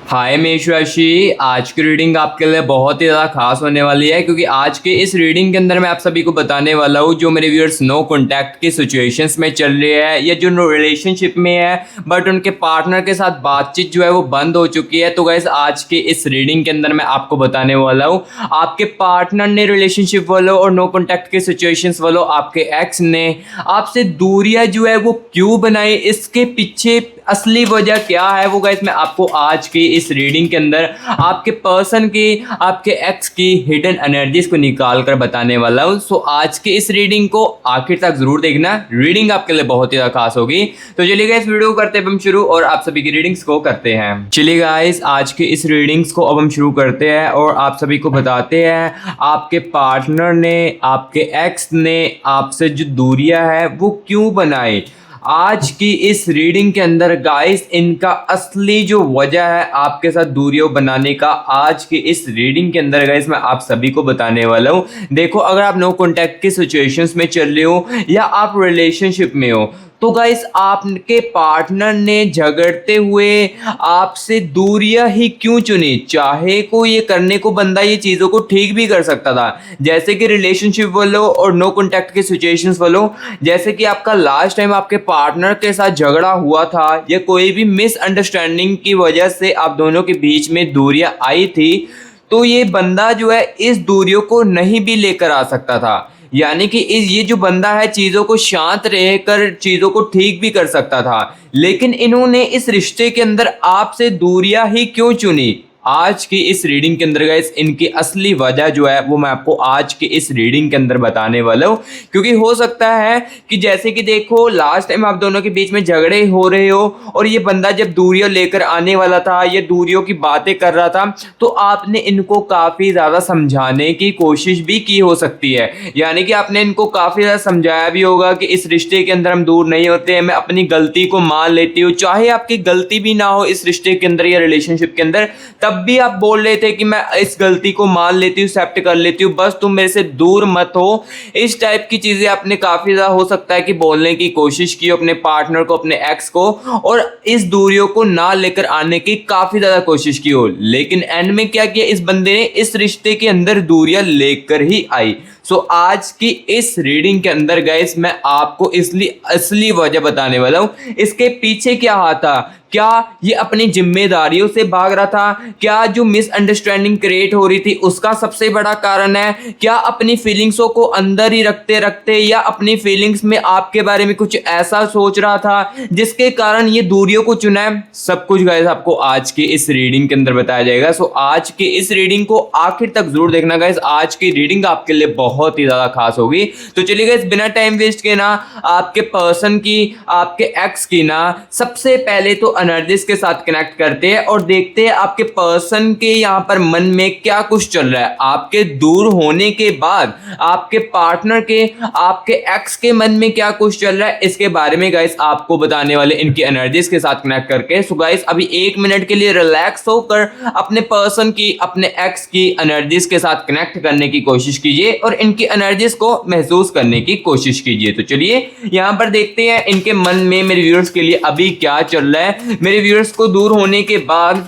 हाय मेष राशि, आज की रीडिंग आपके लिए बहुत ही ज़्यादा खास होने वाली है क्योंकि आज के इस रीडिंग के अंदर मैं आप सभी को बताने वाला हूँ जो मेरे व्यूअर्स नो कॉन्टैक्ट की सिचुएशंस में चल रही है या जो नो रिलेशनशिप में है बट उनके पार्टनर के साथ बातचीत जो है वो बंद हो चुकी है। तो गाइस आज के इस रीडिंग के अंदर मैं आपको बताने वाला हूँ आपके पार्टनर ने रिलेशनशिप वालों और नो कॉन्टैक्ट के सिचुएशंस वालों आपके एक्स ने आपसे दूरियां जो है वो क्यों बनाई, इसके पीछे असली वजह क्या है वो गाइस मैं आपको आज की इस रीडिंग के अंदर आपके पर्सन की, आपके एक्स की हिडन एनर्जीज को निकाल कर बताने वाला हूँ। सो आज की इस रीडिंग को आखिर तक जरूर देखना, रीडिंग आपके लिए बहुत ही खास होगी। तो चलिए गाइस वीडियो को करते हैं हम शुरू और आप सभी की रीडिंग्स को करते हैं। चलिए गाइस आज की इस रीडिंग्स को अब हम शुरू करते हैं और आप सभी को बताते हैं आपके पार्टनर ने, आपके एक्स ने आपसे जो दूरियां है वो क्यों बनाई। आज की इस रीडिंग के अंदर गाइस इनका असली जो वजह है आपके साथ दूरियों बनाने का आज की इस रीडिंग के अंदर गाइस मैं आप सभी को बताने वाला हूं। देखो, अगर आप नो कॉन्टैक्ट की सिचुएशंस में चल रहे हो या आप रिलेशनशिप में हो तो गाइस आपके पार्टनर ने झगड़ते हुए आपसे दूरियां ही क्यों चुनी। चाहे को ये करने को बंदा ये चीज़ों को ठीक भी कर सकता था, जैसे कि रिलेशनशिप वालों और नो कॉन्टैक्ट के सिचुएशंस वालों, जैसे कि आपका लास्ट टाइम आपके पार्टनर के साथ झगड़ा हुआ था या कोई भी मिसअंडरस्टैंडिंग की वजह से आप दोनों के बीच में दूरियां आई थी, तो ये बंदा जो है इस दूरियों को नहीं भी लेकर आ सकता था। यानी कि ये जो बंदा है चीज़ों को शांत रहकर चीज़ों को ठीक भी कर सकता था, लेकिन इन्होंने इस रिश्ते के अंदर आपसे दूरियां ही क्यों चुनी। आज की इस रीडिंग के अंदर गाइस इनकी असली वजह जो है वो मैं आपको आज की इस रीडिंग के अंदर बताने वाला हूँ। क्योंकि हो सकता है कि जैसे कि देखो लास्ट टाइम आप दोनों के बीच में झगड़े हो रहे हो और ये बंदा जब दूरियां लेकर आने वाला था, ये दूरियों की बातें कर रहा था, तो आपने इनको काफ़ी ज़्यादा समझाने की कोशिश भी की हो सकती है। यानी कि आपने इनको काफ़ी ज़्यादा समझाया भी होगा कि इस रिश्ते के अंदर हम दूर नहीं होते हैं, मैं अपनी गलती को मान लेती हूँ, चाहे आपकी गलती भी ना हो इस रिश्ते के अंदर या रिलेशनशिप के अंदर, तब भी आप बोल रहे थे कि मैं इस गलती को मान लेती हूँ, एक्सेप्ट कर लेती हूँ, बस तुम मेरे से दूर मत हो। इस टाइप की चीजें आपने काफी ज्यादा हो सकता है कि बोलने की कोशिश की अपने पार्टनर को, अपने एक्स को, और इस दूरियों को ना लेकर आने की काफी ज्यादा कोशिश की हो, लेकिन एंड में क्या किया, इस बंदे ने इस रिश्ते के अंदर दूरियां लेकर ही आई। सो आज की इस रीडिंग के अंदर गाइस मैं आपको इसलिए असली वजह बताने वाला हूं, इसके पीछे क्या हाथ था। क्या ये अपनी जिम्मेदारियों से भाग रहा था? क्या जो मिसअंडरस्टैंडिंग क्रिएट हो रही थी उसका सबसे बड़ा कारण है? क्या अपनी फीलिंग्सों को अंदर ही रखते रखते या अपनी फीलिंग्स में आपके बारे में कुछ ऐसा सोच रहा था जिसके कारण ये दूरियों को चुना है? सब कुछ गाइस आपको आज की इस रीडिंग के अंदर बताया जाएगा। सो आज की इस रीडिंग को आखिर तक जरूर देखना गाइस, आज की रीडिंग आपके लिए बहुत ही ज्यादा खास होगी। तो चलिए गाइस बिना टाइम वेस्ट के ना आपके पर्सन की, आपके एक्स की ना सबसे पहले तो एनर्जीज के साथ कनेक्ट करते हैं और देखते हैं आपके पर्सन के यहाँ पर मन में क्या कुछ चल रहा है। आपके दूर होने के बाद आपके पार्टनर के, आपके एक्स के मन में क्या कुछ चल रहा है, इसके बारे में गाइस आपको बताने वाले इनकी एनर्जीज के साथ कनेक्ट करके। सो गाइस अभी 1 मिनट के लिए रिलैक्स होकर अपने पर्सन की, अपने एक्स की एनर्जीज के साथ कनेक्ट करने की कोशिश कीजिए और इनकी एनर्जीज को महसूस करने की कोशिश कीजिए। तो चलिए यहाँ पर देखते हैं इनके मन में मेरे व्यूअर्स के लिए अभी क्या चल रहा है। मेरे व्यूअर्स को दूर होने के बाद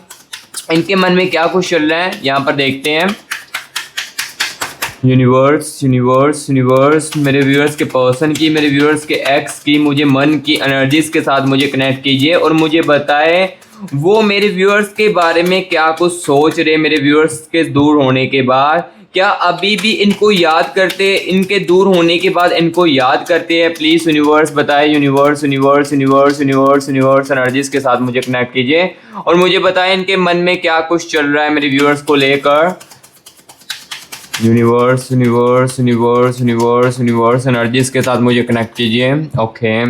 इनके मन में क्या कुछ चल रहा है यहाँ पर देखते हैं। यूनिवर्स यूनिवर्स यूनिवर्स मेरे व्यूअर्स के पर्सन की, मेरे व्यूअर्स के एक्स की, मुझे मन की एनर्जीज के साथ मुझे कनेक्ट कीजिए और मुझे बताए वो मेरे व्यूअर्स के बारे में क्या कुछ सोच रहे। मेरे व्यूअर्स के दूर होने के बाद क्या अभी भी इनको याद करते, इनके दूर होने के बाद इनको याद करते हैं? प्लीज यूनिवर्स बताए, universe universe universe universe universe energies के साथ मुझे कनेक्ट कीजिए और मुझे बताएं इनके मन में क्या कुछ चल रहा है मेरे व्यूअर्स को लेकर। Universe universe universe universe universe energies के साथ मुझे कनेक्ट कीजिए। ओके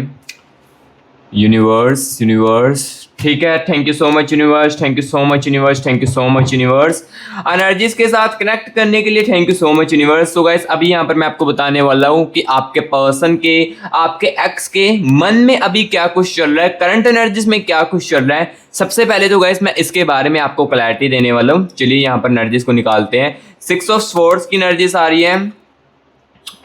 यूनिवर्स यूनिवर्स, ठीक है, thank you so much universe, thank you so much universe, thank you so much universe energies के साथ कनेक्ट करने के लिए। Thank you so much universe. So guys अभी यहाँ पर मैं आपको बताने वाला हूँ कि आपके पर्सन के, आपके एक्स के मन में अभी क्या कुछ चल रहा है, करंट एनर्जीज में क्या कुछ चल रहा है। सबसे पहले तो गाइस मैं इसके बारे में आपको क्लैरिटी देने वाला हूँ। चलिए यहाँ पर एनर्जीज को निकालते हैं। 6 ऑफ स्वॉर्ड्स की एनर्जीज आ रही है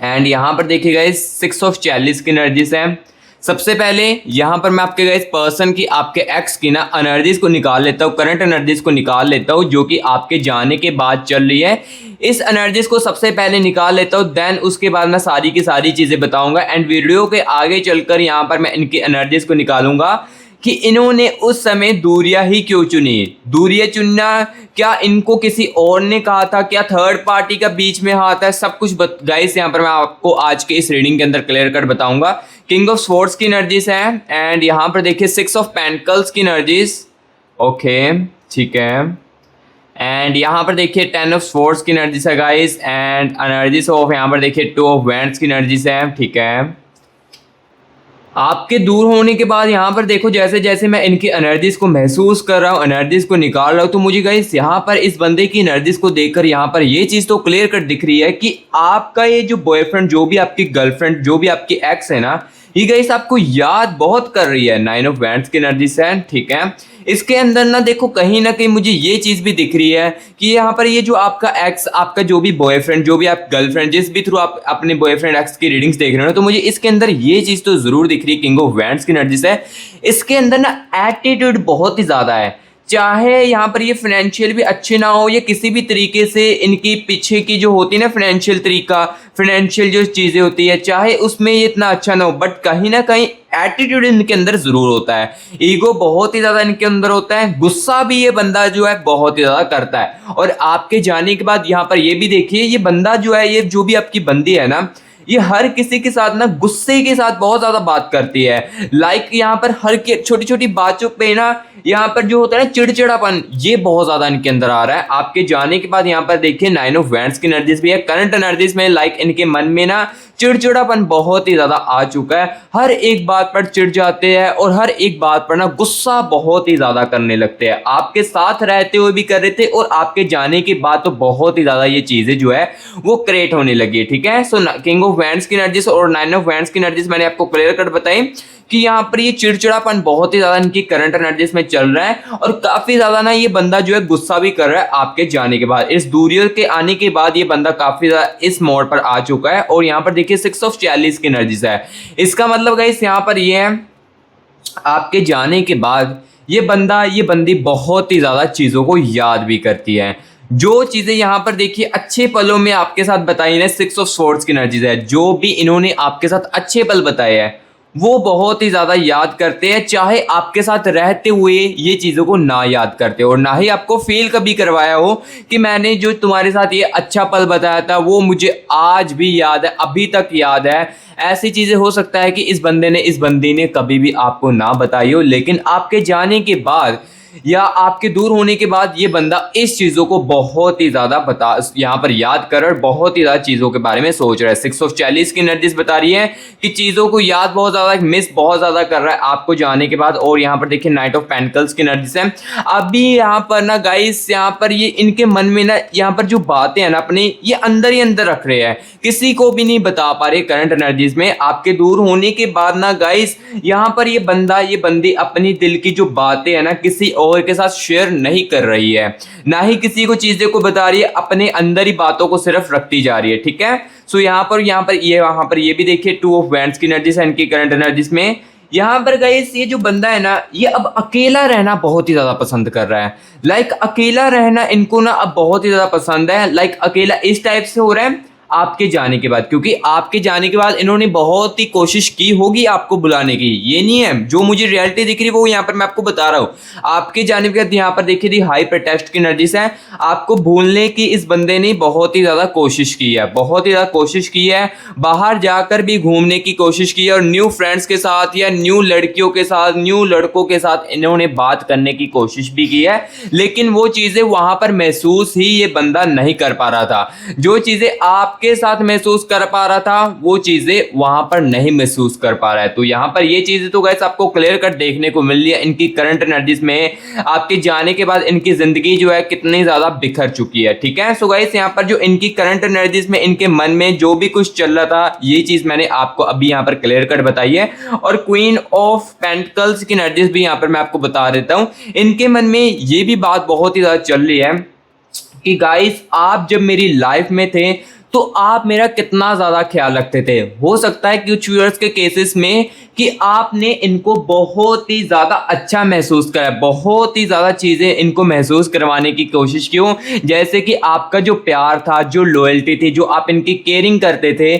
एंड यहाँ पर देखिए गाइस 6 ऑफ चैलिस की एनर्जीज है, सबसे पहले यहाँ पर मैं आपके गाइस पर्सन की, आपके एक्स की ना एनर्जीज को निकाल लेता हूँ, करंट एनर्जीज को निकाल लेता हूँ जो कि आपके जाने के बाद चल रही है। इस एनर्जीज को सबसे पहले निकाल लेता हूँ, देन उसके बाद मैं सारी की सारी चीज़ें बताऊंगा एंड वीडियो के आगे चलकर यहाँ पर मैं इनकी एनर्जीज को निकालूंगा कि इन्होंने उस समय दूरिया ही क्यों चुनी। दूरिया चुनना, क्या इनको किसी और ने कहा था, क्या थर्ड पार्टी का बीच में हाथ है, सब कुछ गाइस यहाँ पर मैं आपको आज के इस रीडिंग के अंदर क्लियर कट बताऊंगा। किंग ऑफ स्वॉर्ड्स की एनर्जीज है एंड यहाँ पर देखिए 6 ऑफ पेंटिकल्स की एनर्जीज। ओके, ठीक है। एंड यहाँ पर देखिए 10 ऑफ स्वॉर्ड्स की एनर्जीज है गाइस एंड एनर्जीज ऑफ यहाँ पर देखिए 2 ऑफ वैंड्स की एनर्जीज है, ठीक है। आपके दूर होने के बाद यहाँ पर देखो जैसे जैसे मैं इनकी एनर्जीज को महसूस कर रहा हूँ, एनर्जीज को निकाल रहा हूँ, तो मुझे गाइस यहाँ पर इस बंदे की एनर्जीज को देखकर यहाँ पर ये चीज़ तो क्लियर कट दिख रही है कि आपका ये जो बॉयफ्रेंड, जो भी आपकी गर्लफ्रेंड, जो भी आपकी एक्स है ना, ये गाइस आपको याद बहुत कर रही है। 9 ऑफ वैंड्स की एनर्जीज है, ठीक है। इसके अंदर ना देखो कहीं ना कहीं मुझे ये चीज़ भी दिख रही है कि यहाँ पर ये जो आपका एक्स, आपका जो भी बॉयफ्रेंड, जो भी आप गर्लफ्रेंड, जिस भी थ्रू आप अपने बॉयफ्रेंड एक्स की रीडिंग्स देख रहे हो, तो मुझे इसके अंदर ये चीज़ तो ज़रूर दिख रही है। किंग ऑफ वैंड्स की एनर्जी से इसके अंदर ना एटीट्यूड बहुत ही ज़्यादा है। चाहे यहाँ पर ये फाइनेंशियल भी अच्छे ना हो, या किसी भी तरीके से इनकी पीछे की जो होती है ना फाइनेंशियल तरीका, फाइनेंशियल जो चीज़ें होती है, चाहे उसमें ये इतना अच्छा ना हो, बट कहीं ना कहीं एटीट्यूड इनके अंदर जरूर होता है। ईगो बहुत ही ज़्यादा इनके अंदर होता है। गुस्सा भी ये बंदा जो है बहुत ही ज़्यादा करता है। और आपके जाने के बाद यहाँ पर ये भी देखिए, ये बंदा जो है, ये जो भी आपकी बंदी है ना, ये हर किसी के साथ ना गुस्से के साथ बहुत ज्यादा बात करती है। लाइक यहाँ पर हर छोटी छोटी बातों पे ना यहाँ पर जो होता है ना चिड़चिड़ापन, ये बहुत ज्यादा इनके अंदर आ रहा है। आपके जाने के बाद यहाँ पर देखिए 9 ऑफ वैंड्स की एनर्जीज भी है। करंट एनर्जीज में लाइक इनके मन में ना चिड़चिड़ापन बहुत ही ज्यादा आ चुका है। हर एक बात पर चिढ़ जाते हैं और हर एक बात पर ना गुस्सा बहुत ही ज्यादा करने लगते हैं। आपके साथ रहते हुए भी कर रहे थे और आपके जाने के बाद तो बहुत ही ज्यादा ये चीजें जो है वो क्रिएट होने लगी, ठीक है। सो किंग ऑफ वैंड्स की एनर्जीज और 9 ऑफ वैंड्स की एनर्जीज मैंने आपको क्लियर कट बताई कि यहाँ पर ये चिड़चिड़ापन बहुत ही ज्यादा इनकी करंट एनर्जीज में चल रहा है और काफी ज्यादा ना ये बंदा जो है गुस्सा भी कर रहा है आपके जाने के बाद। इस दूरियों के आने के बाद ये बंदा काफी ज्यादा इस मोड़ पर आ चुका है। और यहाँ पर देखिए 6 ऑफ चैलीस की एनर्जीज है। इसका मतलब गाइस यहाँ पर ये है आपके जाने के बाद ये बंदा, ये बंदी बहुत ही ज्यादा चीजों को याद भी करती है। जो चीजें यहाँ पर देखिए अच्छे पलों में आपके साथ बताई ना, 6 ऑफ स्वॉर्ड्स की एनर्जीज है, जो भी इन्होंने आपके साथ अच्छे पल बताए हैं वो बहुत ही ज्यादा याद करते हैं, चाहे आपके साथ रहते हुए ये चीजों को ना याद करते और ना ही आपको फील कभी करवाया हो कि मैंने जो तुम्हारे साथ ये अच्छा पल बताया था वो मुझे आज भी याद है, अभी तक याद है। ऐसी चीजें हो सकता है कि इस बंदे ने, इस बंदी ने कभी भी आपको ना बताई हो, लेकिन आपके जाने के बाद या आपके दूर होने के बाद ये बंदा इस चीजों को बहुत ही ज्यादा बता, यहाँ पर याद कर और बहुत ही ज्यादा चीजों के बारे में सोच रहा है। 6 ऑफ चैलीस की एनर्जीज बता रही है कि चीजों को याद बहुत ज्यादा, मिस बहुत ज्यादा कर रहा है आपको जाने के बाद। और यहाँ पर देखिए 9 ऑफ पेंटिकल्स की एनर्जीज है। अभी यहाँ पर ना गाइस, यहाँ पर ये इनके मन में ना यहाँ पर जो बातें हैं ना अपने, ये अंदर ही अंदर रख रहे हैं, किसी को भी नहीं बता पा रहे। करंट एनर्जीज में आपके दूर होने के बाद ना गाइस, यहाँ पर ये बंदा, ये बंदी अपनी दिल की जो बातें है ना किसी और के साथ शेयर नहीं कर रही है, ना ही किसी को चीजें को बता रही है, अपने अंदर ही बातों को सिर्फ रखती जा रही है, ठीक है। सो यहाँ पर ये वहां पर ये भी देखिए 2 ऑफ वैंड्स की एनर्जीज है इनकी करंट एनर्जीज में। यहाँ पर गाइस ये जो बंदा है ना, ये अब अकेला रहना बहुत ही ज्यादा पसंद कर रहा है। लाइक अकेला रहना इनको ना अब बहुत ही ज्यादा पसंद है। लाइक अकेला इस टाइप से हो रहा है आपके जाने के बाद, क्योंकि आपके जाने के बाद इन्होंने बहुत ही कोशिश की होगी आपको बुलाने की। ये नहीं है, जो मुझे रियलिटी दिख रही है वो यहाँ पर मैं आपको बता रहा हूँ। आपके जाने के बाद यहाँ पर देखिए दी हाई प्रोटेक्ट की एनर्जीज है। आपको भूलने की इस बंदे ने बहुत ही ज्यादा कोशिश की है, बहुत ही ज्यादा कोशिश की है। बाहर जाकर भी घूमने की कोशिश की है और न्यू फ्रेंड्स के साथ या न्यू लड़कियों के साथ, न्यू लड़कों के साथ इन्होंने बात करने की कोशिश भी की है, लेकिन वो चीजें वहां पर महसूस ही ये बंदा नहीं कर पा रहा था। जो चीजें आप के साथ महसूस कर पा रहा था वो चीजें वहां पर नहीं महसूस कर पा रहा है। तो यहाँ पर ये चीजें तो गाइस आपको क्लियर कट देखने को मिल रही है इनकी करंट एनर्जीज में। आपके जाने के बाद इनकी जिंदगी जो है कितनी ज्यादा बिखर चुकी है, ठीक है। सो गाइस यहाँ पर जो इनकी करंट एनर्जीज में इनके मन में जो भी कुछ चल रहा था, ये चीज मैंने आपको अभी यहाँ पर क्लियर कट बताई है। और क्वीन ऑफ पेंटिकल्स की एनर्जीज भी यहाँ पर मैं आपको बता देता हूँ। इनके मन में ये भी बात बहुत ही ज्यादा चल रही है कि गाइस आप जब मेरी लाइफ में थे तो आप मेरा कितना ज़्यादा ख्याल रखते थे। हो सकता है कुछ व्यूअर्स के केसेस में कि आपने इनको बहुत ही ज़्यादा अच्छा महसूस करा, बहुत ही ज़्यादा चीज़ें इनको महसूस करवाने की कोशिश की हो, जैसे कि आपका जो प्यार था, जो लॉयल्टी थी, जो आप इनकी केयरिंग करते थे,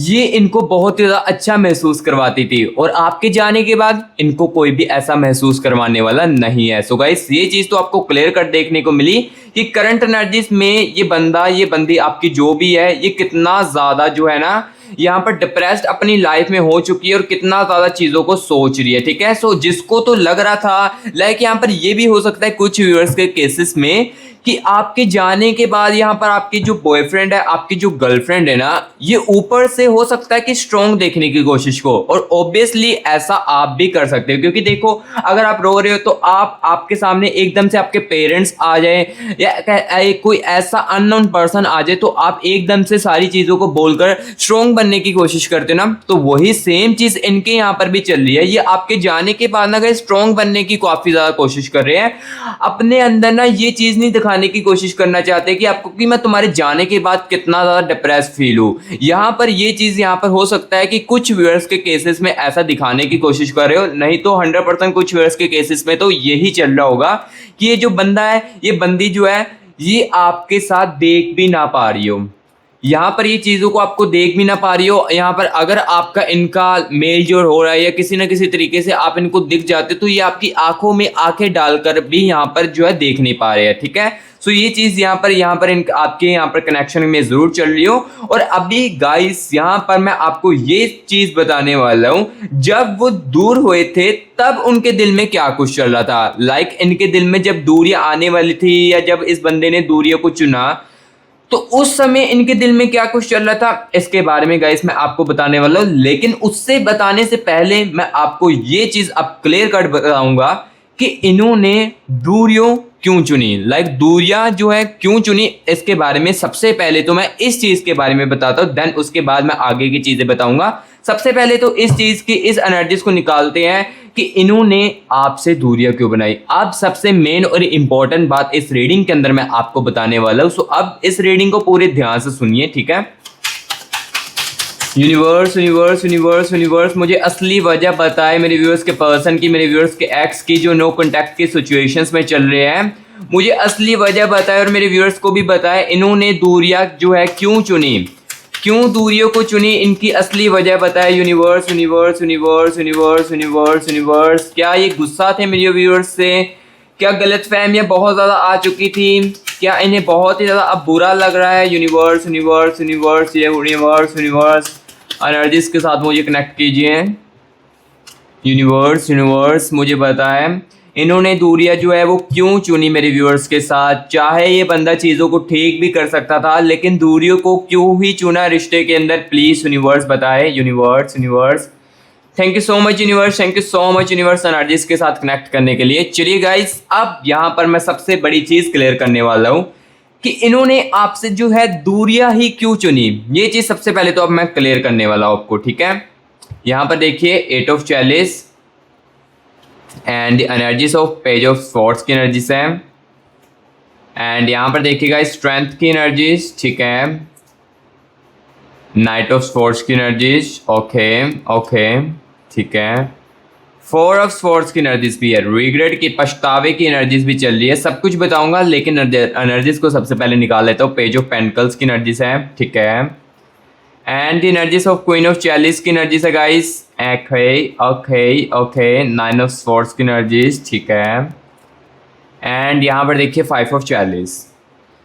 ये इनको बहुत ही ज़्यादा अच्छा महसूस करवाती थी। और आपके जाने के बाद इनको कोई भी ऐसा महसूस करवाने वाला नहीं है। सो गाइस, ये चीज़ तो आपको क्लियर कट देखने को मिली कि करंट एनर्जीज में ये बंदा, ये बंदी आपकी जो भी है, ये कितना ज़्यादा जो है ना यहाँ पर डिप्रेस्ड अपनी लाइफ में हो चुकी है और कितना ज़्यादा चीज़ों को सोच रही है। ठीक है, सो जिसको तो लग रहा था, लाइक यहाँ पर ये भी हो सकता है कुछ व्यूअर्स के केसेस में कि आपके जाने के बाद यहाँ पर आपकी जो बॉयफ्रेंड है, आपकी जो गर्लफ्रेंड है ना, ये ऊपर से हो सकता है कि स्ट्रॉन्ग देखने की कोशिश को, और ऑब्वियसली ऐसा आप भी कर सकते हो। क्योंकि देखो, अगर आप रो रहे हो तो आपके सामने एकदम से आपके पेरेंट्स आ जाए या कोई ऐसा अननोन पर्सन आ जाए, तो आप एकदम से सारी चीज़ों को बोलकर स्ट्रॉन्ग बनने की कोशिश करते हो ना। तो वही सेम चीज़ इनके यहाँ पर भी चल रही है। ये आपके जाने के बाद ना स्ट्रॉन्ग बनने की काफ़ी ज़्यादा कोशिश कर रहे हैं, अपने अंदर ना ये चीज़ नहीं दिखाने की कोशिश करना चाहते कि आपको, कि मैं तुम्हारे जाने के बाद कितना ज़्यादा डिप्रेस फील हूँ। यहाँ पर ये चीज़ यहाँ पर हो सकता है कि कुछ व्यूअर्स के केसेस में ऐसा दिखाने की कोशिश कर रहे हो, नहीं तो 100% कुछ व्यूअर्स के केसेस में तो यही चल रहा होगा कि ये जो बंदा है, ये बंदी जो है, ये आपके साथ देख भी ना पा रही हो। यहाँ पर ये चीज़ों को आपको देख भी ना पा रही हो। यहाँ पर अगर आपका इनका मेल जोल हो रहा है या किसी ना किसी तरीके से आप इनको दिख जाते, तो ये आपकी आंखों में आंखें डालकर भी यहाँ पर जो है देख नहीं पा रहे हैं। ठीक है, सो ये चीज़ यहाँ पर आपके यहाँ पर कनेक्शन में ज़रूर चल रही हो। और अभी गाइस, यहाँ पर मैं आपको ये चीज़ बताने वाला हूँ, जब वो दूर हुए थे तब उनके दिल में क्या कुछ चल रहा था। लाइक इनके दिल में जब दूरियां आने वाली थी, या जब इस बंदे ने दूरियों को चुना, तो उस समय इनके दिल में क्या कुछ चल रहा था, इसके बारे में गाइस मैं आपको बताने वाला हूँ। लेकिन उससे बताने से पहले मैं आपको ये चीज़ अब क्लियर कट बताऊंगा कि इन्होंने दूरियों क्यों चुनी, लाइक दूरियां जो है क्यों चुनी। इसके बारे में सबसे पहले तो मैं इस चीज़ के बारे में बताता हूँ, देन उसके बाद मैं आगे की चीज़ें बताऊंगा। सबसे पहले तो इस चीज़ की, इस एनर्जीज को निकालते हैं कि इन्होंने आपसे दूरियां क्यों बनाई। अब सबसे मेन और इम्पोर्टेंट बात इस रीडिंग के अंदर मैं आपको बताने वाला हूँ। सो अब इस रीडिंग को पूरे ध्यान से सुनिए, ठीक है। यूनिवर्स यूनिवर्स यूनिवर्स यूनिवर्स मुझे असली वजह बताए मेरे व्यूअर्स के पर्सन की, मेरे व्यूअर्स के एक्स की, जो नो कॉन्टैक्ट की सिचुएशंस में चल रहे हैं। मुझे असली वजह बताए और मेरे व्यूअर्स को भी बताए इन्होंने दूरियां जो है क्यों चुनी, क्यों दूरियों को चुनी, इनकी असली वजह बताए। Universe universe universe universe universe universe, क्या ये गुस्सा थे मेरे व्यूअर्स से? क्या गलतफहमियां बहुत ज़्यादा आ चुकी थी? क्या इन्हें बहुत ही ज़्यादा अब बुरा लग रहा है? यूनिवर्स यूनिवर्स यूनिवर्स, ये यूनिवर्स यूनिवर्स एनर्जीज के साथ मुझे कनेक्ट कीजिए। यूनिवर्स यूनिवर्स मुझे बताएं इन्होंने दूरियां जो है वो क्यों चुनी मेरे व्यूअर्स के साथ। चाहे ये बंदा चीज़ों को ठीक भी कर सकता था, लेकिन दूरियों को क्यों ही चुना रिश्ते के अंदर? प्लीज़ यूनिवर्स बताए। Universe universe, thank you so much universe, thank you so much universe energies के साथ कनेक्ट करने के लिए। चलिए गाइस, अब यहाँ पर मैं सबसे बड़ी चीज़ क्लियर करने वाला हूँ कि इन्होंने आपसे जो है दूरियां ही क्यों चुनी। ये चीज़ सबसे पहले तो अब मैं क्लियर करने वाला हूँ आपको, ठीक है। यहाँ पर देखिए 8 of chalice and energies of page of swords की एनर्जीज है, एंड यहाँ पर देखिएगा स्ट्रेंथ की एनर्जीज, ठीक है। नाइट ऑफ स्वॉर्ड्स की एनर्जीज, ओके ओके, ठीक है। 4 ऑफ स्वॉर्ड्स की एनर्जीज भी है, रिग्रेट की, पछतावे की एनर्जीज भी चल रही है। सब कुछ बताऊंगा, लेकिन एनर्जीज को सबसे पहले निकाल लेता हूँ। पेज ऑफ पेंटिकल्स की एनर्जीज है, ठीक है। And the energies of queen of chalice की एनर्जीज है guys, okay okay okay. 9 of swords की एनर्जीज, ठीक है। एंड यहाँ पर देखिए 5 ऑफ चैलिस।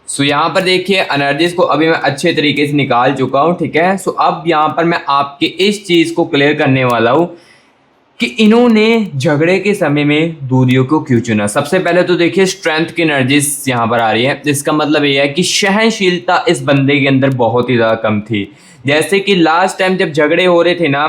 सो यहाँ पर देखिए एनर्जीज को अभी मैं अच्छे तरीके से निकाल चुका हूँ, ठीक है। सो अब यहाँ पर मैं आपके इस चीज़ को क्लियर करने वाला हूँ कि इन्होंने झगड़े के समय में दूरियों को क्यों चुना। सबसे पहले तो देखिए स्ट्रेंथ की एनर्जीज यहाँ पर आ रही है। इसका मतलब ये है कि सहनशीलता इस बंदे के अंदर बहुत ही ज़्यादा कम थी। जैसे कि लास्ट टाइम जब झगड़े हो रहे थे ना,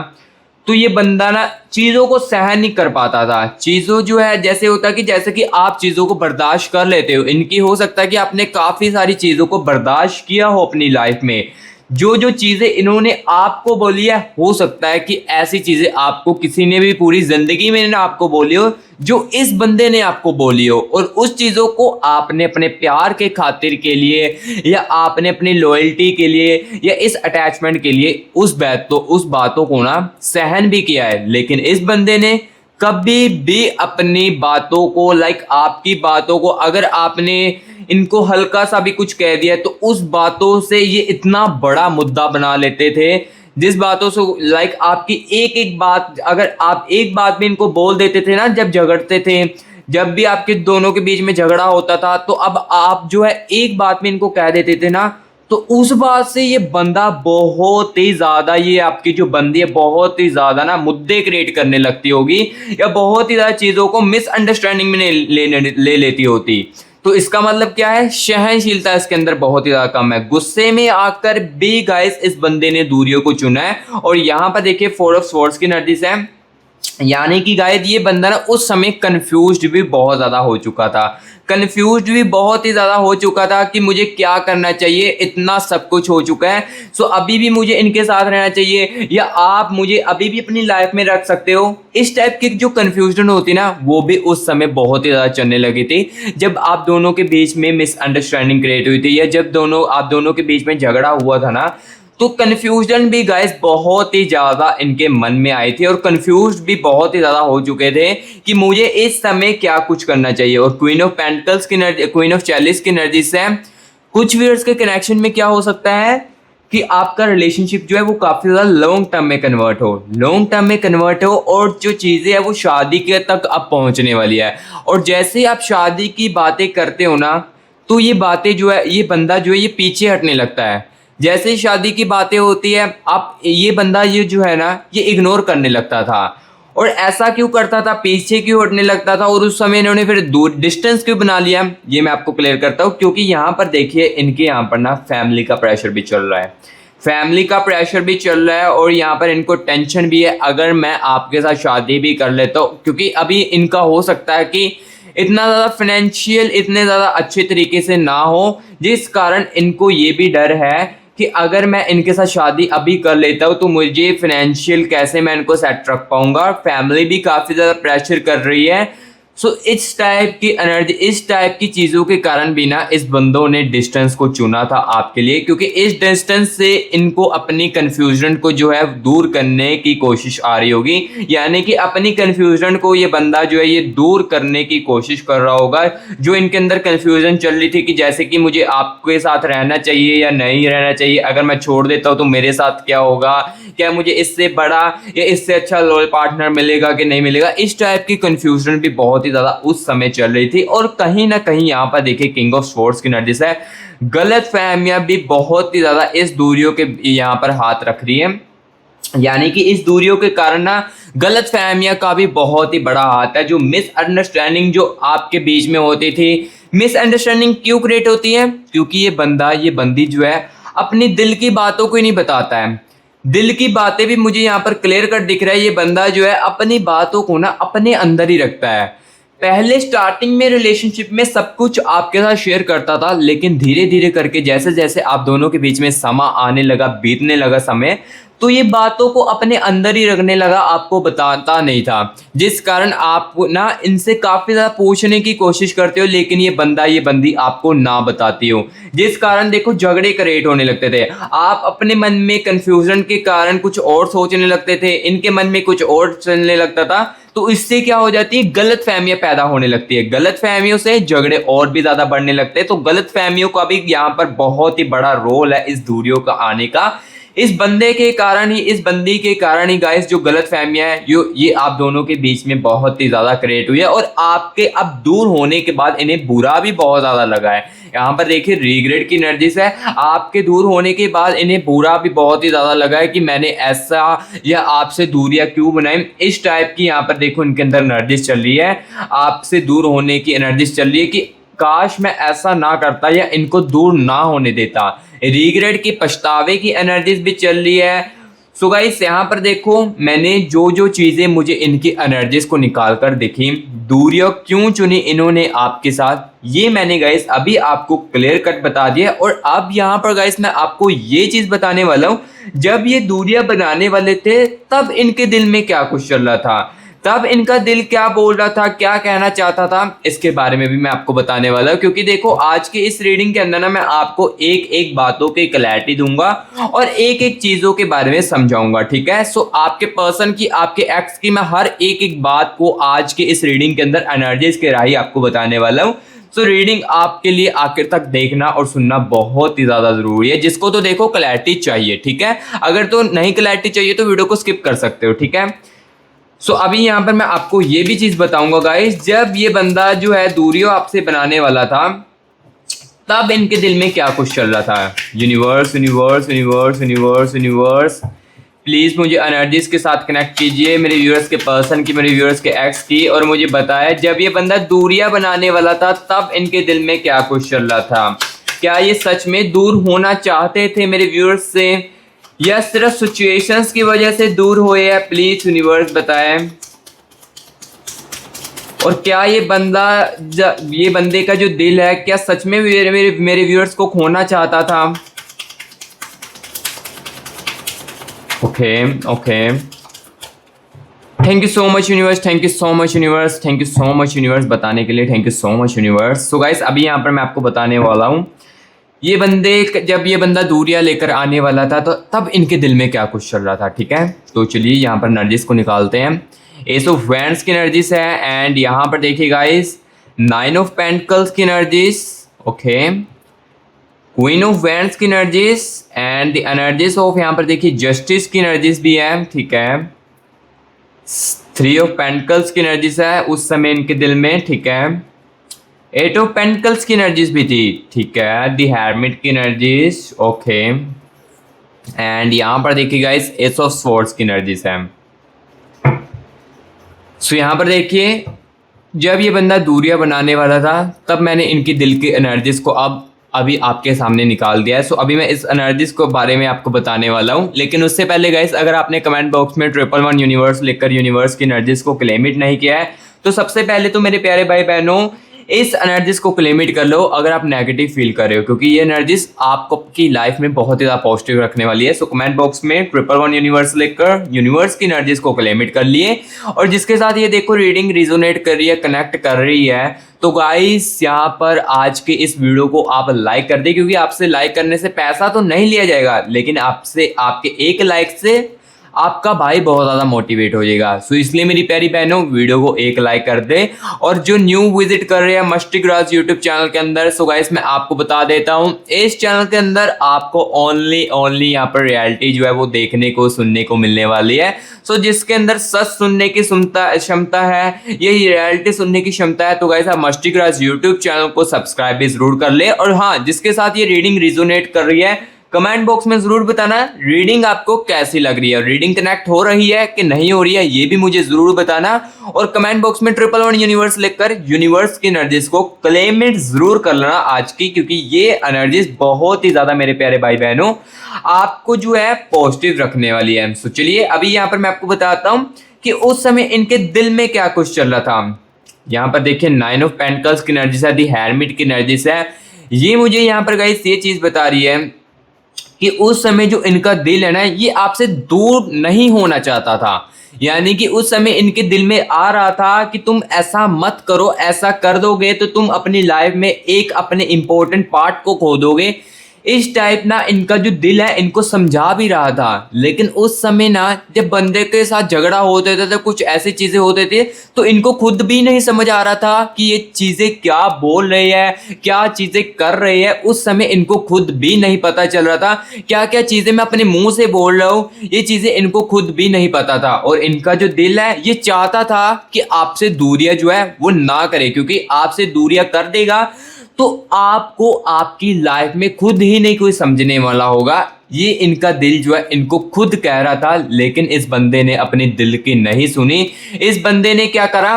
तो ये बंदा ना चीज़ों को सहन नहीं कर पाता था। चीज़ों जो है जैसे होता कि जैसे कि आप चीज़ों को बर्दाश्त कर लेते हो, इनकी हो सकता है कि आपने काफ़ी सारी चीज़ों को बर्दाश्त किया हो अपनी लाइफ में, जो जो चीज़ें इन्होंने आपको बोली है, हो सकता है कि ऐसी चीज़ें आपको किसी ने भी पूरी ज़िंदगी में ना आपको बोली हो जो इस बंदे ने आपको बोली हो, और उस चीज़ों को आपने अपने प्यार के खातिर के लिए या आपने अपनी लॉयल्टी के लिए या इस अटैचमेंट के लिए उस बातों को ना सहन भी किया है। लेकिन इस बंदे ने कभी भी अपनी बातों को आपकी बातों को अगर आपने इनको हल्का सा भी कुछ कह दिया तो उस बातों से ये इतना बड़ा मुद्दा बना लेते थे, जिस बातों से आपकी एक एक बात, अगर आप एक बात भी इनको बोल देते थे ना जब झगड़ते थे, जब भी आपके दोनों के बीच में झगड़ा होता था, तो अब आप जो है एक बात में इनको कह देते थे ना, तो उस बात से ये बंदा बहुत ही ज़्यादा, ये आपकी जो बंदी है बहुत ही ज़्यादा ना मुद्दे क्रिएट करने लगती होगी या बहुत ही ज़्यादा चीज़ों को मिसअंडरस्टैंडिंग में ले लेती होती। तो इसका मतलब क्या है, सहनशीलता इसके अंदर बहुत ही ज़्यादा कम है। गुस्से में आकर भी गाइस इस बंदे ने दूरियों को चुना है। और यहाँ पर देखिए 4 ऑफ स्वॉर्ड्स की एनर्जी है, यानी कि गाइस ये बंदा ना उस समय कंफ्यूज्ड भी बहुत ज़्यादा हो चुका था, कंफ्यूज्ड भी बहुत ही ज़्यादा हो चुका था कि मुझे क्या करना चाहिए, इतना सब कुछ हो चुका है। सो अभी भी मुझे इनके साथ रहना चाहिए या आप मुझे अभी भी अपनी लाइफ में रख सकते हो, इस टाइप की जो कंफ्यूजन होती ना वो भी उस समय बहुत ही ज़्यादा चलने लगी थी जब आप दोनों के बीच में मिसअंडरस्टैंडिंग क्रिएट हुई थी या जब आप दोनों के बीच में झगड़ा हुआ था ना, तो कन्फ्यूजन भी गाइस बहुत ही ज़्यादा इनके मन में आई थी और कंफ्यूज भी बहुत ही ज़्यादा हो चुके थे कि मुझे इस समय क्या कुछ करना चाहिए। और क्वीन ऑफ पेंटिकल्स की एनर्जी, क्वीन ऑफ चैलिस की एनर्जी से कुछ व्यूअर्स के कनेक्शन में क्या हो सकता है कि आपका रिलेशनशिप जो है वो काफ़ी ज़्यादा लॉन्ग टर्म में कन्वर्ट हो और जो चीज़ें हैं वो शादी के तक अब पहुंचने वाली है। और जैसे ही आप शादी की बातें करते हो ना, तो ये बातें जो है, ये बंदा जो है ये पीछे हटने लगता है। जैसे ही शादी की बातें होती है, आप ये बंदा ये जो है ना ये इग्नोर करने लगता था। और ऐसा क्यों करता था, पीछे क्यों हटने लगता था, और उस समय इन्होंने फिर दूर डिस्टेंस क्यों बना लिया, ये मैं आपको क्लियर करता हूँ। क्योंकि यहाँ पर देखिए इनके यहाँ पर ना फैमिली का प्रेशर भी चल रहा है, और यहाँ पर इनको टेंशन भी है, अगर मैं आपके साथ शादी भी कर लेता हूँ, क्योंकि अभी इनका हो सकता है कि इतना ज़्यादा फाइनेंशियल इतने ज़्यादा अच्छे तरीके से ना हो, जिस कारण इनको ये भी डर है कि अगर मैं इनके साथ शादी अभी कर लेता हूँ तो मुझे फाइनेंशियल कैसे मैं इनको सेट रख पाऊंगा। फैमिली भी काफ़ी ज़्यादा प्रेशर कर रही है। सो इस टाइप की एनर्जी, इस टाइप की चीज़ों के कारण भी ना इस बंदों ने डिस्टेंस को चुना था आपके लिए, क्योंकि इस डिस्टेंस से इनको अपनी कन्फ्यूजन को जो है दूर करने की कोशिश आ रही होगी। यानी कि अपनी कन्फ्यूजन को ये बंदा जो है ये दूर करने की कोशिश कर रहा होगा। जो इनके अंदर कन्फ्यूजन चल रही थी कि जैसे कि मुझे आपके साथ रहना चाहिए या नहीं रहना चाहिए, अगर मैं छोड़ देता हूँ तो मेरे साथ क्या होगा, क्या मुझे इससे बड़ा या इससे अच्छा लॉयल पार्टनर मिलेगा कि नहीं मिलेगा, इस टाइप की कन्फ्यूजन भी बहुत ही ज़्यादा उस समय चल रही थी। और कहीं ना कहीं यहाँ पर देखिए किंग ऑफ स्वॉर्ड्स की एनर्जी है, गलत फहमियां भी बहुत ही ज़्यादा इस दूरियों के यहाँ पर हाथ रख रही है। यानी कि इस दूरियों के कारण ना गलत फहमियां का भी बहुत ही बड़ा हाथ है। जो मिसअंडरस्टैंडिंग जो आपके बीच में होती थी, मिसअंडरस्टैंडिंग क्यों क्रिएट होती है, क्योंकि ये बंदी जो है अपनी दिल की बातों को ही नहीं बताता है। दिल की बातें भी मुझे यहाँ पर क्लियर कट दिख रहा है, ये बंदा जो है अपनी बातों को ना अपने अंदर ही रखता है। पहले स्टार्टिंग में रिलेशनशिप में सब कुछ आपके साथ शेयर करता था, लेकिन धीरे धीरे करके जैसे जैसे आप दोनों के बीच में समा आने लगा, बीतने लगा समय, तो ये बातों को अपने अंदर ही रखने लगा, आपको बताता नहीं था। जिस कारण आप ना इनसे काफ़ी ज़्यादा पूछने की कोशिश करते हो, लेकिन ये बंदी आपको ना बताती हो, जिस कारण देखो झगड़े क्रिएट होने लगते थे। आप अपने मन में कन्फ्यूजन के कारण कुछ और सोचने लगते थे, इनके मन में कुछ और चलने लगता था। तो इससे क्या हो जाती है, गलत फहमियां पैदा होने लगती है। गलत फहमियों से झगड़े और भी ज़्यादा बढ़ने लगते हैं। तो गलत फहमियों का भी यहाँ पर बहुत ही बड़ा रोल है इस दूरियों का आने का। इस बंदी के कारण ही गाइस जो गलत फहमियां हैं ये आप दोनों के बीच में बहुत ही ज़्यादा क्रिएट हुई है, और आपके अब दूर होने के बाद इन्हें बुरा भी बहुत ज़्यादा लगा है। यहाँ पर देखिए रिग्रेट की एनर्जीज है, आपके दूर होने के बाद इन्हें बुरा भी बहुत ही ज़्यादा लगा है कि मैंने ऐसा या आपसे दूरियां क्यों बनाई। इस टाइप की यहाँ पर देखो इनके अंदर एनर्जीज चल रही है, आपसे दूर होने की एनर्जीज चल रही है कि काश मैं ऐसा ना करता या इनको दूर ना होने देता। रिग्रेट की, पछतावे की एनर्जीज भी चल रही है। सो गाइस यहाँ पर देखो मैंने जो चीज़ें मुझे इनकी एनर्जीज को निकाल कर दिखी, दूरियां क्यों चुनी इन्होंने आपके साथ, ये मैंने गाइस अभी आपको क्लियर कट बता दिया। और अब यहाँ पर गाइस मैं आपको ये चीज बताने वाला हूँ, जब ये दूरियां बनाने वाले थे तब इनके दिल में क्या कुछ चल रहा था, तब इनका दिल क्या बोल रहा था, क्या कहना चाहता था, इसके बारे में भी मैं आपको बताने वाला हूँ। क्योंकि देखो आज के इस रीडिंग के अंदर ना मैं आपको एक एक बातों की क्लैरिटी दूंगा और एक एक चीजों के बारे में समझाऊंगा, ठीक है। सो आपके पर्सन की, आपके एक्स की, मैं हर एक एक बात को आज के इस रीडिंग के अंदर एनर्जीज के राही आपको बताने वाला हूँ। सो रीडिंग आपके लिए आखिर तक देखना और सुनना बहुत ही ज्यादा जरूरी है। जिसको तो देखो क्लैरिटी चाहिए, ठीक है, अगर तो नहीं क्लैरिटी चाहिए तो वीडियो को स्किप कर सकते हो, ठीक है। सो अभी यहाँ पर मैं आपको ये भी चीज बताऊंगा गाइस, जब ये बंदा जो है दूरियों आपसे बनाने वाला था तब इनके दिल में क्या कुछ चल रहा था। Universe universe universe universe universe please मुझे एनर्जीज के साथ कनेक्ट कीजिए, मेरे व्यूअर्स के पर्सन की, मेरे व्यूअर्स के एक्स की, और मुझे बताया जब ये बंदा दूरियां बनाने वाला था तब इनके दिल में क्या कुछ चल रहा था। क्या ये सच में दूर होना चाहते थे मेरे व्यूअर्स से, या सिर्फ सिचुएशंस की वजह से दूर हुए हैं, प्लीज यूनिवर्स बताएं। और क्या ये बंदा, ये बंदे का जो दिल है, क्या सच में मेरे व्यूअर्स को खोना चाहता था। Okay okay, thank you so much universe, thank you so much universe, thank you so much universe बताने के लिए, thank you so much universe. So guys अभी यहाँ पर मैं आपको बताने वाला हूँ, ये बंदे, जब ये बंदा दूरियां लेकर आने वाला था तो तब इनके दिल में क्या कुछ चल रहा था, ठीक है। तो चलिए यहाँ पर एनर्जीज को निकालते हैं। एस ऑफ वैंड्स की एनर्जीज है, एंड यहाँ पर देखिए गाइस 9 ऑफ पेंटिकल्स की energies, okay, queen of wands की energies, and the energies of, यहाँ पर देखिए जस्टिस की एनर्जीज भी है, ठीक है। 3 ऑफ पेंटिकल्स की एनर्जीज है उस समय इनके दिल में, ठीक है। 8 ऑफ पेंटिकल्स की एनर्जीज भी थी, ठीक है। दी हेरमिट की एनर्जीज, ओके, एंड यहां पर देखिए गाइस एस ऑफ स्वॉर्ड्स की एनर्जीज है। सो यहां पर देखिए जब ये बंदा दूरियां बनाने वाला था तब मैंने इनकी दिल की एनर्जीज को अभी आपके सामने निकाल दिया है। सो अभी मैं इस एनर्जीज को बारे में आपको बताने वाला हूं, लेकिन उससे पहले गाइस अगर आपने कमेंट बॉक्स में 111 यूनिवर्स लिखकर यूनिवर्स की एनर्जीज को क्लेम इट नहीं किया है तो सबसे पहले तो मेरे प्यारे भाई बहनों इस एनर्जीज को क्लेम इट कर लो अगर आप नेगेटिव फील कर रहे हो, क्योंकि ये एनर्जीज आपको की लाइफ में बहुत ही ज्यादा पॉजिटिव रखने वाली है। सो कमेंट बॉक्स में 111 यूनिवर्स लिखकर यूनिवर्स की एनर्जीज को क्लेम इट कर लिए, और जिसके साथ ये देखो रीडिंग रिजोनेट कर रही है, कनेक्ट कर रही है, तो गाइस यहाँ पर आज के इस वीडियो को आप लाइक कर दे, क्योंकि आपसे लाइक करने से पैसा तो नहीं लिया जाएगा, लेकिन आपसे, आपके एक लाइक से आपका भाई बहुत ज़्यादा मोटिवेट हो जाएगा। सो इसलिए मेरी प्यारी बहनों वीडियो को एक लाइक कर दे, और जो न्यू विजिट कर रहे हैं मस्टिक राज यूट्यूब चैनल के अंदर, सो गाइस मैं आपको बता देता हूँ इस चैनल के अंदर आपको ओनली यहाँ पर रियलिटी जो है वो देखने को, सुनने को मिलने वाली है। सो जिसके अंदर सच सुनने की क्षमता है, यही रियलिटी सुनने की क्षमता है, तो गाइस आप मस्टिक राज यूट्यूब चैनल को सब्सक्राइब भी जरूर कर ले। और हाँ, जिसके साथ ये रीडिंग रिजोनेट कर रही है कमेंट बॉक्स में जरूर बताना रीडिंग आपको कैसी लग रही है, रीडिंग कनेक्ट हो रही है कि नहीं हो रही है, ये भी मुझे जरूर बताना। और कमेंट बॉक्स में 111 यूनिवर्स लिखकर यूनिवर्स की एनर्जीज को क्लेम इट जरूर कर लेना आज की, क्योंकि ये एनर्जीज बहुत ही ज्यादा मेरे प्यारे भाई बहनों आपको जो है पॉजिटिव रखने वाली है। सो चलिए अभी यहाँ पर मैं आपको बताता हूँ कि उस समय इनके दिल में क्या कुछ चल रहा था। यहाँ पर देखिए 9 ऑफ पेंटिकल्स की एनर्जीज है, दी हेरमिट की एनर्जीज है। ये मुझे यहाँ पर गाइस ये चीज बता रही है कि उस समय जो इनका दिल है ना, ये आपसे दूर नहीं होना चाहता था, यानी कि उस समय इनके दिल में आ रहा था कि तुम ऐसा मत करो, ऐसा कर दोगे तो तुम अपनी लाइफ में एक अपने इंपॉर्टेंट पार्ट को खो दोगे। इस टाइप ना इनका जो दिल है इनको समझा भी रहा था, लेकिन उस समय ना जब बंदे के साथ झगड़ा होते थे तो कुछ ऐसी चीजें होते थे तो इनको खुद भी नहीं समझ आ रहा था कि ये चीजें क्या बोल रही है, क्या चीजें कर रही है। उस समय इनको खुद भी नहीं पता चल रहा था, क्या क्या चीजें मैं अपने मुंह से बोल रहा हूँ ये चीजें इनको खुद भी नहीं पता था। और इनका जो दिल है ये चाहता था कि आपसे दूरियां जो है वो ना करे, क्योंकि आपसे दूरियां कर देगा तो आपको आपकी लाइफ में खुद ही नहीं कोई समझने वाला होगा। ये इनका दिल जो है इनको खुद कह रहा था, लेकिन इस बंदे ने अपने दिल की नहीं सुनी। इस बंदे ने क्या करा,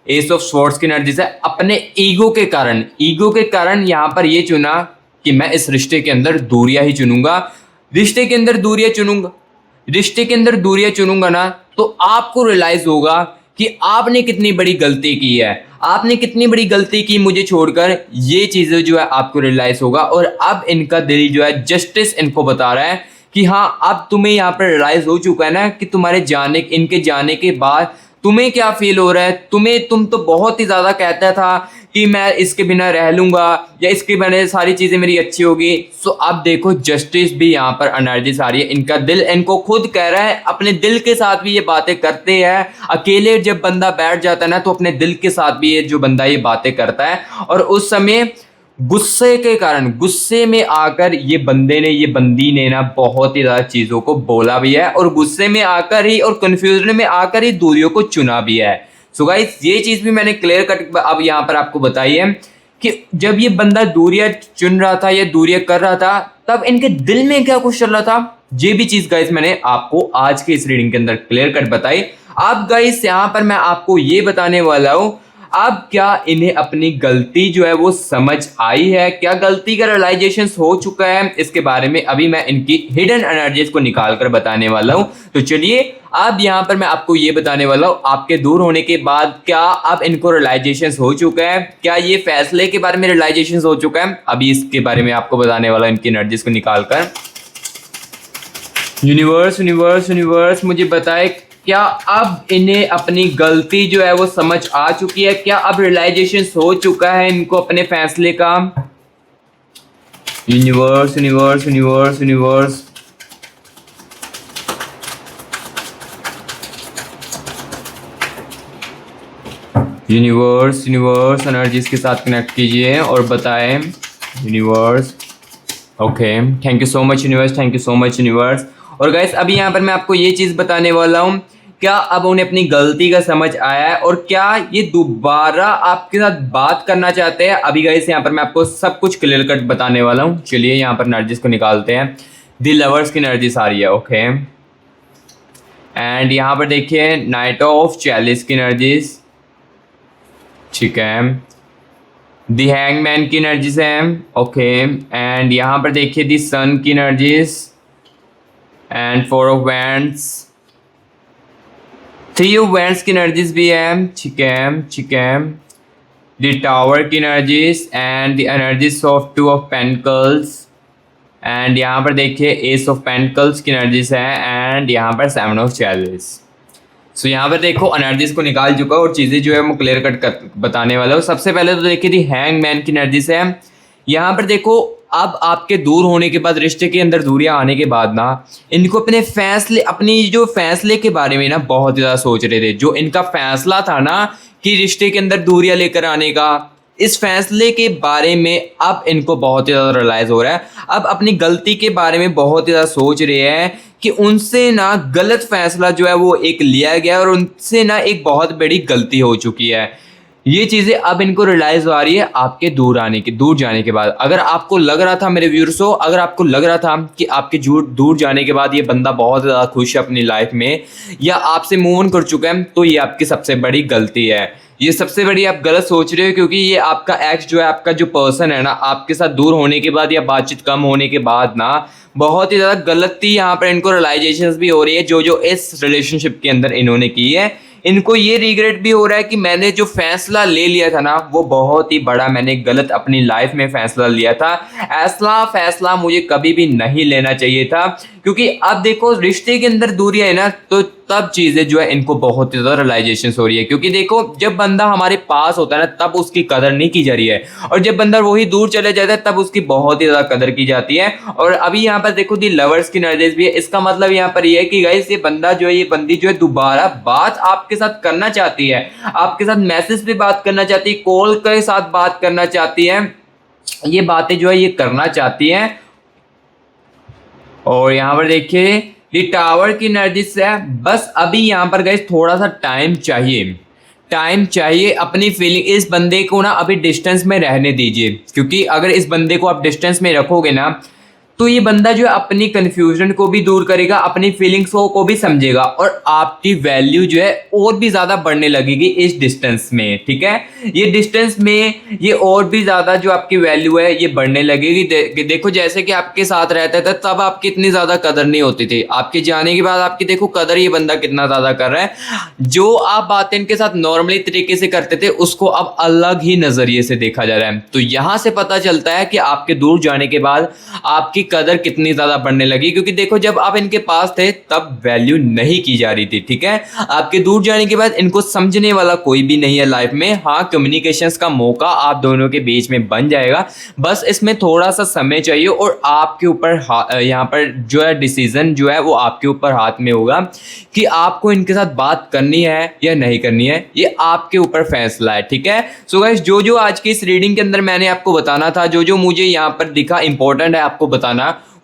एस ऑफ स्वॉर्ड्स की एनर्जी से अपने ईगो के कारण यहाँ पर ये चुना कि मैं इस रिश्ते के अंदर दूरियां ही चुनूंगा, रिश्ते के अंदर दूरियां चुनूंगा ना तो आपको रियलाइज होगा कि आपने कितनी बड़ी गलती की है, आपने कितनी बड़ी गलती की मुझे छोड़कर। ये चीज़ें जो है आपको रियलाइज होगा और अब इनका दिल जो है जस्टिस इनको बता रहा है कि हाँ, अब तुम्हें यहाँ पर रियलाइज हो चुका है ना कि इनके जाने के बाद तुम्हें क्या फील हो रहा है। तुम तो बहुत ही ज़्यादा कहता था कि मैं इसके बिना रह लूँगा या इसके बिना सारी चीज़ें मेरी अच्छी होगी। सो अब देखो जस्टिस भी यहाँ पर एनर्जीज आ रही है, इनका दिल इनको खुद कह रहा है, अपने दिल के साथ भी ये बातें करते हैं। अकेले जब बंदा बैठ जाता है ना तो अपने दिल के साथ भी ये जो बंदा ये बातें करता है। और उस समय गुस्से के कारण, गुस्से में आकर ये बंदी ने ना बहुत ही ज़्यादा चीज़ों को बोला भी है और गुस्से में आकर ही और कन्फ्यूजन में आकर ही दूरियों को चुना भी है। सो गाइस ये चीज़ भी मैंने क्लियर कट अब यहाँ पर आपको बताई है कि जब ये बंदा दूरियां चुन रहा था या दूरियां कर रहा था तब इनके दिल में क्या कुछ चल रहा था, ये भी चीज़ गाइस मैंने आपको आज के इस रीडिंग के अंदर क्लियर कट बताई। अब गाइस यहाँ पर मैं आपको ये बताने वाला हूँ अब क्या इन्हें अपनी गलती जो है वो समझ आई है, क्या गलती का रियलाइजेशन हो चुका है, इसके बारे में अभी मैं इनकी हिडन एनर्जीज को निकाल कर बताने वाला हूं। तो चलिए अब यहाँ पर मैं आपको ये बताने वाला हूँ आपके दूर होने के बाद क्या अब इनको रियलाइजेशन हो चुका है, क्या ये फैसले के बारे में रियलाइजेशन हो चुका है। अभी इसके बारे में आपको बताने वाला इनकी एनर्जीज को निकाल कर। यूनिवर्स यूनिवर्स यूनिवर्स मुझे बताए क्या अब इन्हें अपनी गलती जो है वो समझ आ चुकी है, क्या अब रियलाइजेशन हो चुका है इनको अपने फैसले का। Universe universe universe universe universe universe energies के साथ कनेक्ट कीजिए और बताएं universe. Okay, thank you so much universe, thank you so much universe. और गाइस अभी यहाँ पर मैं आपको ये चीज़ बताने वाला हूँ, क्या अब उन्हें अपनी गलती का समझ आया है और क्या ये दोबारा आपके साथ बात करना चाहते हैं। अभी गाइस यहाँ पर मैं आपको सब कुछ क्लियर कट बताने वाला हूँ। चलिए यहाँ पर एनर्जीज को निकालते हैं। द लवर्स की एनर्जीज आ रही है। ओके, एंड यहाँ पर देखिए नाइट ऑफ चैलिस की एनर्जीज, ठीक है। द हैंगमैन की एनर्जीज है। ओके, एंड यहाँ पर देखिए द सन की energies and four of wands, three of wands की एनर्जीज भी है, ठीक है ठीक है। द टावर की energies and the energies of two of pentacles, and यहाँ पर देखिए एस ऑफ पेंटिकल्स की एनर्जीज है एंड यहाँ पर सेवन ऑफ चैलिस। सो यहाँ पर देखो एनर्जीज को निकाल चुका और चीज़ें जो है मैं क्लियर कट बताने वाला हूँ। सबसे पहले तो देखिए दी हैंगमैन की एनर्जीज है। यहाँ पर देखो अब आपके दूर होने के बाद, रिश्ते के अंदर दूरियां आने के बाद ना इनको अपनी जो फैसले के बारे में ना बहुत ज़्यादा सोच रहे थे। जो इनका फैसला था ना कि रिश्ते के अंदर दूरियां लेकर आने का, इस फैसले के बारे में अब इनको बहुत ही ज़्यादा रियलाइज़ हो रहा है। अब अपनी गलती के बारे में बहुत ही ज़्यादा सोच रहे हैं कि उनसे ना गलत फैसला जो है वो एक लिया गया और उनसे ना एक बहुत बड़ी गलती हो चुकी है। ये चीज़ें अब इनको रियलाइज आ रही है आपके दूर जाने के बाद। अगर आपको लग रहा था मेरे व्यूअर्सों, अगर आपको लग रहा था कि आपके दूर जाने के बाद ये बंदा बहुत ज़्यादा खुश है अपनी लाइफ में या आपसे मूव ऑन कर चुका है, तो ये आपकी सबसे बड़ी गलती है। ये सबसे बड़ी आप गलत सोच रहे हो, क्योंकि ये आपका एक्स जो है, आपका जो पर्सन है ना, आपके साथ दूर होने के बाद या बातचीत कम होने के बाद ना बहुत ही ज़्यादा गलती यहाँ पर इनको रियलाइजेशन भी हो रही है जो इस रिलेशनशिप के अंदर इन्होंने की है। इनको ये रिग्रेट भी हो रहा है कि मैंने जो फैसला ले लिया था ना वो बहुत ही बड़ा मैंने गलत अपनी लाइफ में फैसला लिया था। ऐसा फैसला मुझे कभी भी नहीं लेना चाहिए था, क्योंकि अब देखो रिश्ते के अंदर दूरियां है ना, तो तब चीज़ें जो है इनको बहुत ही ज़्यादा रियलाइजेशन हो रही है। क्योंकि देखो जब बंदा हमारे पास होता है ना तब उसकी कदर नहीं की जा रही है, और जब बंदा वही दूर चले जाता है तब उसकी बहुत ही ज़्यादा कदर की जाती है। और अभी यहाँ पर देखो दी लवर्स की एनर्जीज भी है। इसका मतलब यहाँ पर ये है कि गाइस ये बंदा जो है, ये बंदी जो है दोबारा बात आपके साथ करना चाहती है, आपके साथ मैसेज पे बात करना चाहती है, कॉल के साथ बात करना चाहती है, ये बातें जो है ये करना चाहती है। और यहाँ पर देखिए ये टावर की एनर्जी से है। बस अभी यहाँ पर गाइस थोड़ा सा टाइम चाहिए अपनी फीलिंग, इस बंदे को ना अभी डिस्टेंस में रहने दीजिए। क्योंकि अगर इस बंदे को आप डिस्टेंस में रखोगे ना तो ये बंदा जो है अपनी कन्फ्यूजन को भी दूर करेगा, अपनी फीलिंग्स को भी समझेगा और आपकी वैल्यू जो है और भी ज़्यादा बढ़ने लगेगी इस डिस्टेंस में, ठीक है। ये डिस्टेंस में ये और भी ज़्यादा जो आपकी वैल्यू है ये बढ़ने लगेगी। देखो जैसे कि आपके साथ रहता था तब आपकी इतनी ज़्यादा कदर नहीं होती थी, आपके जाने के बाद आपकी देखो कदर ये बंदा कितना ज़्यादा कर रहा है। जो आप बातें इनके साथ नॉर्मली तरीके से करते थे उसको अब अलग ही नज़रिए से देखा जा रहा है। तो यहाँ से पता चलता है कि आपके दूर जाने के बाद आपकी कदर कितनी ज़्यादा बढ़ने लगी, क्योंकि देखो जब आप इनके पास थे तब वैल्यू नहीं की जा रही थी, ठीक है। आपके दूर जाने के बाद इनको समझने वाला कोई भी नहीं है लाइफ में। हाँ, कम्युनिकेशंस का मौका आप दोनों के बीच में बन जाएगा, बस इसमें थोड़ा सा समय चाहिए और आपके ऊपर यहाँ पर जो है डिसीजन जो है वो आपके ऊपर हाथ में होगा कि आपको इनके साथ बात करनी है या नहीं करनी है, ये आपके ऊपर फैसला है, ठीक है। सो गाइस जो आज की इस रीडिंग के अंदर मैंने आपको बताना था, जो मुझे यहाँ पर दिखा इंपॉर्टेंट है आपको बताना,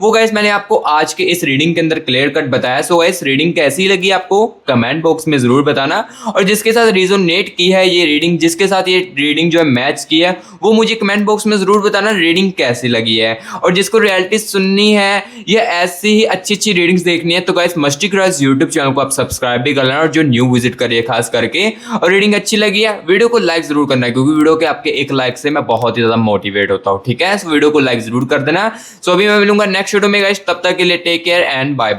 वो गाइस मैंने आपको आज के इस रीडिंग के अंदर क्लियर कट बताया। सो गाइस रीडिंग कैसी लगी आपको कमेंट बॉक्स में जरूर बताना, और जिसके साथ रेजोनेट की है ये रीडिंग, जिसके साथ ये रीडिंग जो है मैच की है, वो मुझे कमेंट बॉक्स में जरूर बताना रीडिंग कैसी लगी है। और जिसको रियलिटी सुननी है या ऐसी ही अच्छी रीडिंग्स देखनी है तो guys musty cross YouTube channel को आप सब्सक्राइब भी कर लेना, और जो न्यू विजिट करिए खास करके। और रीडिंग अच्छी लगी है वीडियो को लाइक जरूर करना, क्योंकि वीडियो के आपके एक लाइक से मैं बहुत ही ज्यादा मोटिवेट होता हूँ, ठीक है। वीडियो को लाइक जरूर कर देना। सो अभी मैं मिलूंगा नेक्स्ट वीडियो में गाइस, तब तक के लिए take care and bye bye.